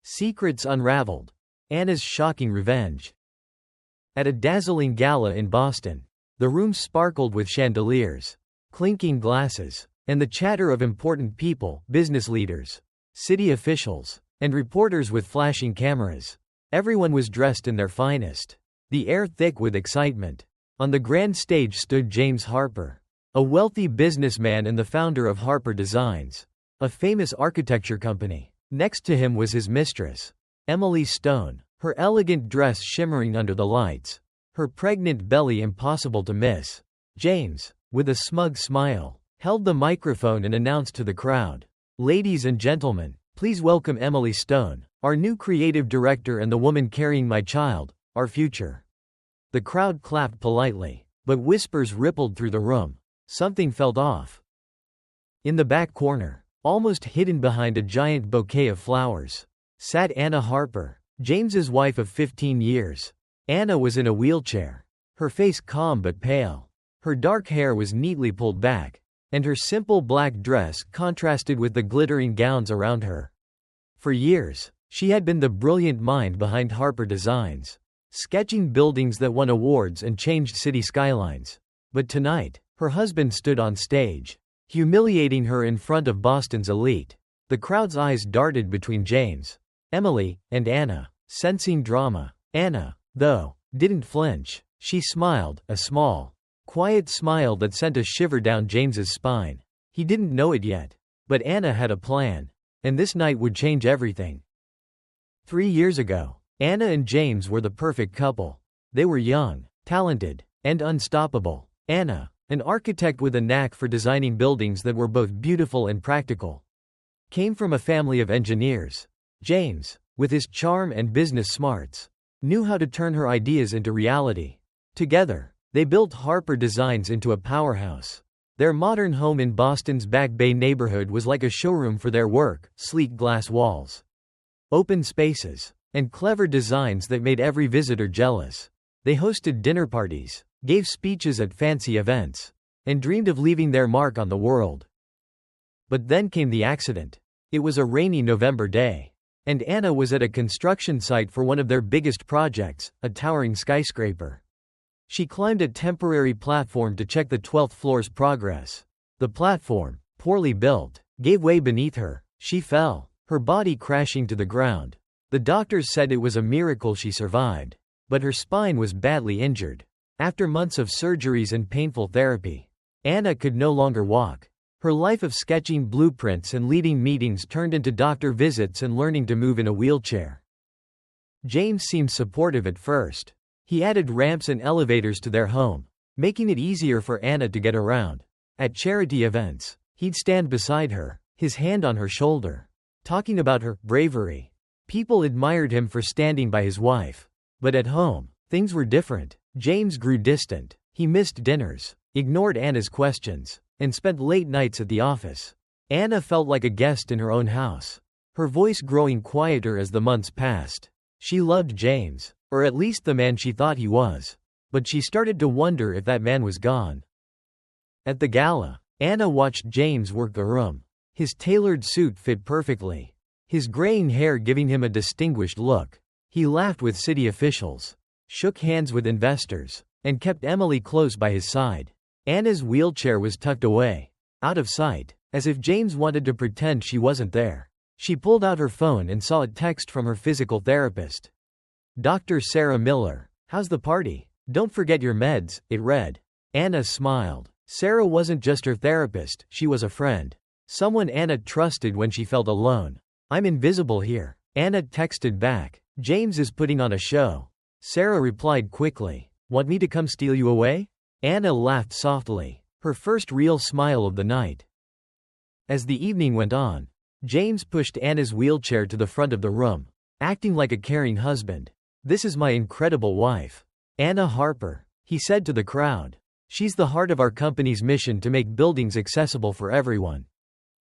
Secrets Unraveled. Anna's Shocking Revenge. At a dazzling gala in Boston, the room sparkled with chandeliers, clinking glasses, and the chatter of important people, business leaders, city officials, and reporters with flashing cameras. Everyone was dressed in their finest, the air thick with excitement. On the grand stage stood James Harper, a wealthy businessman and the founder of Harper Designs, a famous architecture company. Next to him was his mistress, Emily Stone, her elegant dress shimmering under the lights, her pregnant belly impossible to miss. James, with a smug smile, held the microphone and announced to the crowd, "Ladies and gentlemen, please welcome Emily Stone, our new creative director and the woman carrying my child, our future." The crowd clapped politely, but whispers rippled through the room. Something felt off. In the back corner, almost hidden behind a giant bouquet of flowers, sat Anna Harper, James's wife of 15 years. Anna was in a wheelchair, her face calm but pale. Her dark hair was neatly pulled back, and her simple black dress contrasted with the glittering gowns around her. For years, she had been the brilliant mind behind Harper Designs, sketching buildings that won awards and changed city skylines. But tonight, her husband stood on stage, humiliating her in front of Boston's elite. The crowd's eyes darted between James, Emily, and Anna, sensing drama. Anna, though, didn't flinch. She smiled, a small, quiet smile that sent a shiver down James's spine. He didn't know it yet, but Anna had a plan, and this night would change everything. 3 years ago, Anna and James were the perfect couple. They were young, talented, and unstoppable. Anna, an architect with a knack for designing buildings that were both beautiful and practical, came from a family of engineers. James, with his charm and business smarts, knew how to turn her ideas into reality. Together, they built Harper Designs into a powerhouse. Their modern home in Boston's Back Bay neighborhood was like a showroom for their work: sleek glass walls, open spaces, and clever designs that made every visitor jealous. They hosted dinner parties, gave speeches at fancy events, and dreamed of leaving their mark on the world. But then came the accident. It was a rainy November day, and Anna was at a construction site for one of their biggest projects, a towering skyscraper. She climbed a temporary platform to check the 12th floor's progress. The platform, poorly built, gave way beneath her. She fell, her body crashing to the ground. The doctors said it was a miracle she survived, but her spine was badly injured. After months of surgeries and painful therapy, Anna could no longer walk. Her life of sketching blueprints and leading meetings turned into doctor visits and learning to move in a wheelchair. James seemed supportive at first. He added ramps and elevators to their home, making it easier for Anna to get around. At charity events, he'd stand beside her, his hand on her shoulder, talking about her bravery. People admired him for standing by his wife. But at home, things were different. James grew distant. He missed dinners, ignored Anna's questions, and spent late nights at the office. Anna felt like a guest in her own house, her voice growing quieter as the months passed. She loved James, or at least the man she thought he was, but she started to wonder if that man was gone. At the gala, Anna watched James work the room. His tailored suit fit perfectly, his graying hair giving him a distinguished look. He laughed with city officials, shook hands with investors, and kept Emily close by his side. Anna's wheelchair was tucked away, out of sight, as if James wanted to pretend she wasn't there. She pulled out her phone and saw a text from her physical therapist. "Dr. Sarah Miller, how's the party? Don't forget your meds," it read. Anna smiled. Sarah wasn't just her therapist, she was a friend. Someone Anna trusted when she felt alone. "I'm invisible here," Anna texted back. "James is putting on a show." Sarah replied quickly. "Want me to come steal you away?" Anna laughed softly, her first real smile of the night. As the evening went on, James pushed Anna's wheelchair to the front of the room, acting like a caring husband. "This is my incredible wife, Anna Harper," he said to the crowd. "She's the heart of our company's mission to make buildings accessible for everyone."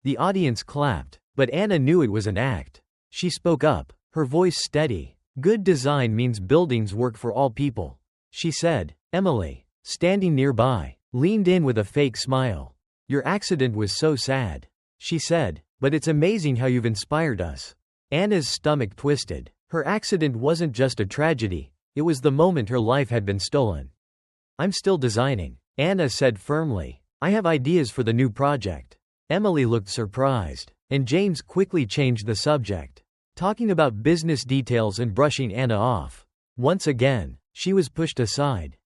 The audience clapped, but Anna knew it was an act. She spoke up, her voice steady. "Good design means buildings work for all people," she said. Emily, standing nearby, leaned in with a fake smile. "Your accident was so sad," she said, "but it's amazing how you've inspired us." Anna's stomach twisted. Her accident wasn't just a tragedy, it was the moment her life had been stolen. I'm still designing, Anna said firmly. I have ideas for the new project. Emily looked surprised, and James quickly changed the subject, talking about business details and brushing Anna off. Once again, she was pushed aside.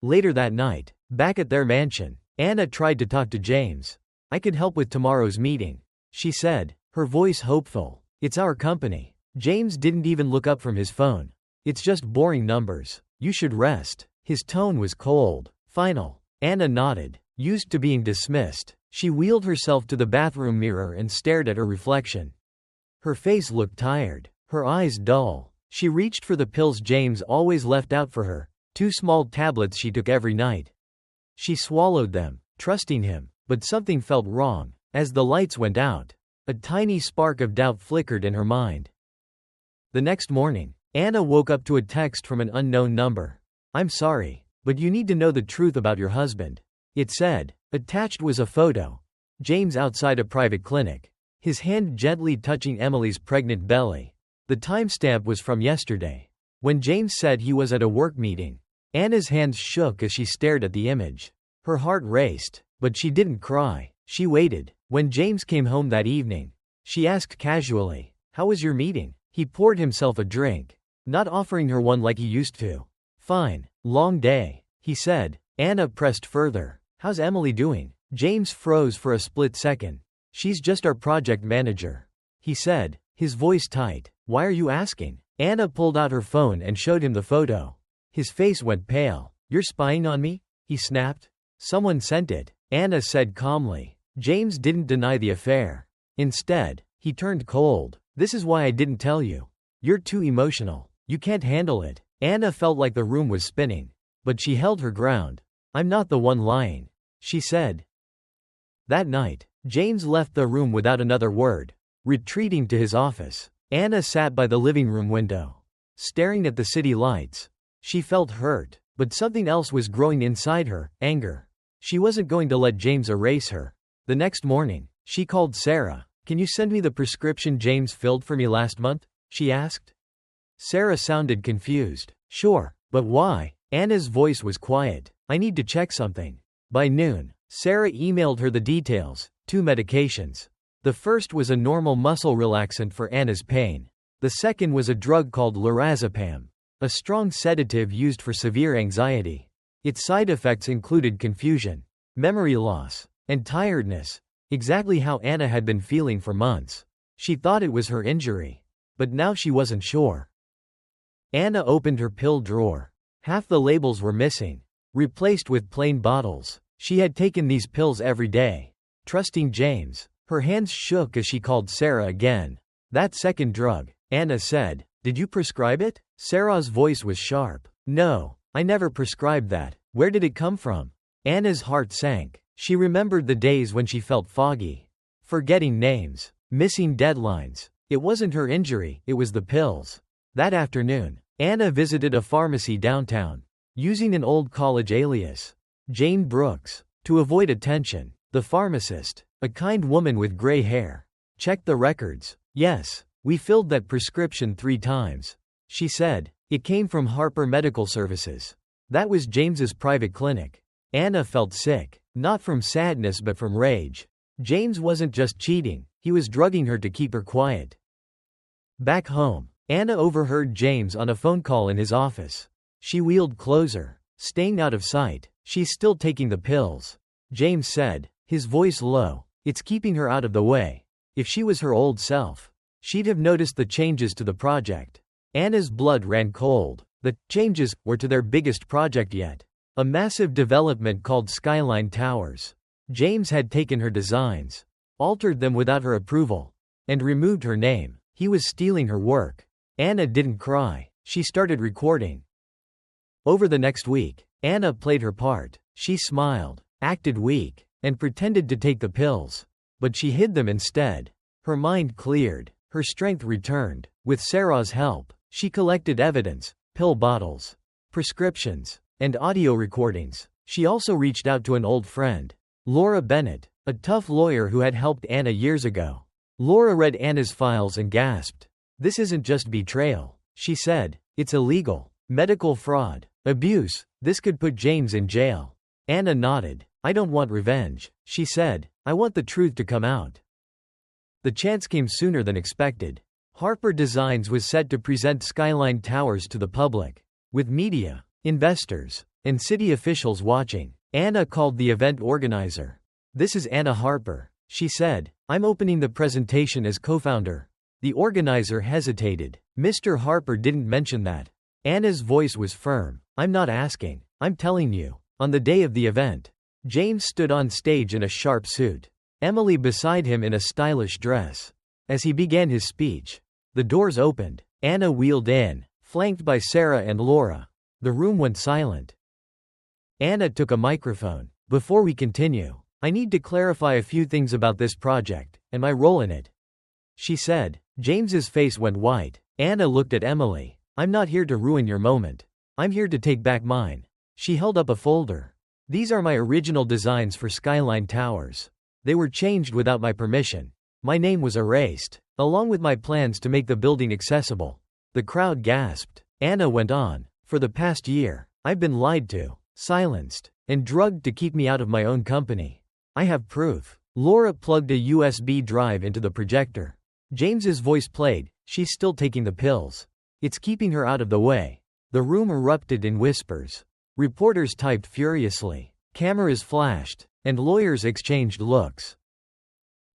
Later that night, back at their mansion, Anna tried to talk to James. I could help with tomorrow's meeting, she said, her voice hopeful. It's our company. James didn't even look up from his phone. It's just boring numbers. You should rest. His tone was cold, final. Anna nodded. Used to being dismissed, she wheeled herself to the bathroom mirror and stared at her reflection. Her face looked tired, her eyes dull. She reached for the pills James always left out for her, 2 small tablets she took every night. She swallowed them, trusting him, but something felt wrong. As the lights went out, a tiny spark of doubt flickered in her mind. The next morning, Anna woke up to a text from an unknown number. I'm sorry, but you need to know the truth about your husband. It said. Attached was a photo. James outside a private clinic, his hand gently touching Emily's pregnant belly. The timestamp was from yesterday, when James said he was at a work meeting. Anna's hands shook as she stared at the image. Her heart raced, but she didn't cry. She waited. When James came home that evening, she asked casually, "How was your meeting?" He poured himself a drink, not offering her one like he used to. "Fine. Long day," he said. Anna pressed further. "How's Emily doing?" James froze for a split second. "She's just our project manager," he said, his voice tight. "Why are you asking?" Anna pulled out her phone and showed him the photo. His face went pale. "You're spying on me?" he snapped. "Someone sent it," Anna said calmly. James didn't deny the affair. Instead, he turned cold. "This is why I didn't tell you. You're too emotional. You can't handle it." Anna felt like the room was spinning, but she held her ground. "I'm not the one lying," she said. That night, James left the room without another word, retreating to his office. Anna sat by the living room window, staring at the city lights. She felt hurt, but something else was growing inside her, anger. She wasn't going to let James erase her. The next morning, she called Sarah. "Can you send me the prescription James filled for me last month?" she asked. Sarah sounded confused. "Sure, but why?" Anna's voice was quiet. "I need to check something." By noon, Sarah emailed her the details, 2 medications. The first was a normal muscle relaxant for Anna's pain. The second was a drug called lorazepam, a strong sedative used for severe anxiety. Its side effects included confusion, memory loss, and tiredness, exactly how Anna had been feeling for months. She thought it was her injury, but now she wasn't sure. Anna opened her pill drawer. Half the labels were missing, replaced with plain bottles. She had taken these pills every day, trusting James. Her hands shook as she called Sarah again. "That second drug," Anna said. "Did you prescribe it?" Sarah's voice was sharp. "No, I never prescribed that. Where did it come from?" Anna's heart sank. She remembered the days when she felt foggy, forgetting names, missing deadlines. It wasn't her injury, it was the pills. That afternoon, Anna visited a pharmacy downtown, using an old college alias, Jane Brooks, to avoid attention. The pharmacist, a kind woman with gray hair, checked the records. "Yes, we filled that prescription 3 times," she said. "It came from Harper Medical Services. That was James's private clinic." Anna felt sick, not from sadness but from rage. James wasn't just cheating, he was drugging her to keep her quiet. Back home, Anna overheard James on a phone call in his office. She wheeled closer, staying out of sight. "She's still taking the pills," James said, his voice low. "It's keeping her out of the way. If she was her old self, she'd have noticed the changes to the project." Anna's blood ran cold. The changes were to their biggest project yet, a massive development called Skyline Towers. James had taken her designs, altered them without her approval, and removed her name. He was stealing her work. Anna didn't cry. She started recording. Over the next week, Anna played her part. She smiled, acted weak, and pretended to take the pills. But she hid them instead. Her mind cleared. Her strength returned. With Sarah's help, she collected evidence, pill bottles, prescriptions, and audio recordings. She also reached out to an old friend, Laura Bennett, a tough lawyer who had helped Anna years ago. Laura read Anna's files and gasped. This isn't just betrayal, she said. It's illegal. Medical fraud. Abuse. This could put James in jail. Anna nodded. I don't want revenge, she said. I want the truth to come out. The chance came sooner than expected. Harper Designs was set to present Skyline Towers to the public. With media, investors, and city officials watching, Anna called the event organizer. This is Anna Harper, she said. I'm opening the presentation as co-founder. The organizer hesitated. Mr. Harper didn't mention that. Anna's voice was firm. I'm not asking. I'm telling you. On the day of the event, James stood on stage in a sharp suit. Emily beside him in a stylish dress. As he began his speech, the doors opened. Anna wheeled in, flanked by Sarah and Laura. The room went silent. Anna took a microphone. Before we continue, I need to clarify a few things about this project, and my role in it, she said. James's face went white. Anna looked at Emily. I'm not here to ruin your moment. I'm here to take back mine. She held up a folder. These are my original designs for Skyline Towers. They were changed without my permission. My name was erased, along with my plans to make the building accessible. The crowd gasped. Anna went on. For the past year, I've been lied to, silenced, and drugged to keep me out of my own company. I have proof. Laura plugged a USB drive into the projector. James's voice played. She's still taking the pills. It's keeping her out of the way. The room erupted in whispers. Reporters typed furiously. Cameras flashed, and lawyers exchanged looks.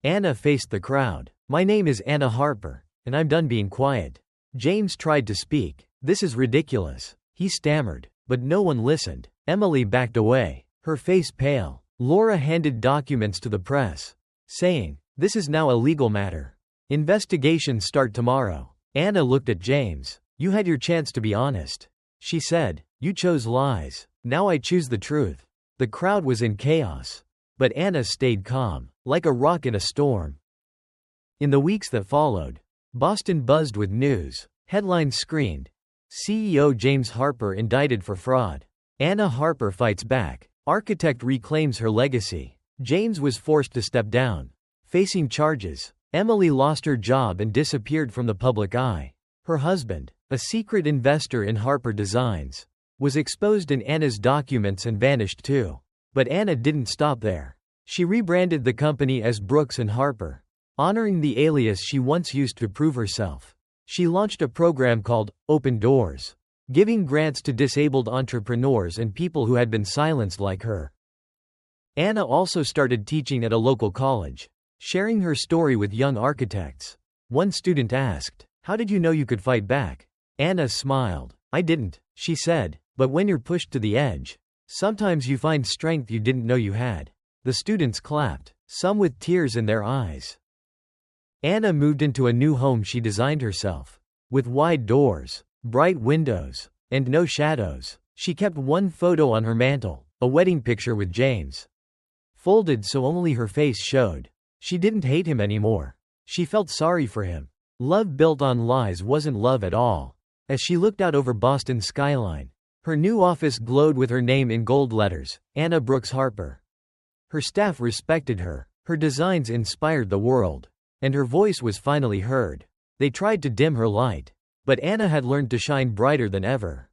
Anna faced the crowd. My name is Anna Harper, and I'm done being quiet. James tried to speak. This is ridiculous, he stammered, but no one listened. Emily backed away, her face pale. Laura handed documents to the press, saying, this is now a legal matter. Investigations start tomorrow. Anna looked at James. You had your chance to be honest, she said. You chose lies. Now I choose the truth. The crowd was in chaos, but Anna stayed calm, like a rock in a storm. In the weeks that followed, Boston buzzed with news. Headlines screamed, CEO James Harper indicted for fraud. Anna Harper fights back. Architect reclaims her legacy. James was forced to step down, facing charges. Emily lost her job and disappeared from the public eye. Her husband, a secret investor in Harper Designs, was exposed in Anna's documents and vanished too. But Anna didn't stop there. She rebranded the company as Brooks and Harper, honoring the alias she once used to prove herself. She launched a program called Open Doors, giving grants to disabled entrepreneurs and people who had been silenced like her. Anna also started teaching at a local college, sharing her story with young architects. One student asked, how did you know you could fight back? Anna smiled. I didn't, she said, but when you're pushed to the edge, sometimes you find strength you didn't know you had. The students clapped, some with tears in their eyes. Anna moved into a new home she designed herself. With wide doors, bright windows, and no shadows. She kept one photo on her mantle, a wedding picture with James, folded so only her face showed. She didn't hate him anymore. She felt sorry for him. Love built on lies wasn't love at all. As she looked out over Boston's skyline, her new office glowed with her name in gold letters, Anna Brooks Harper. Her staff respected her, her designs inspired the world, and her voice was finally heard. They tried to dim her light, but Anna had learned to shine brighter than ever.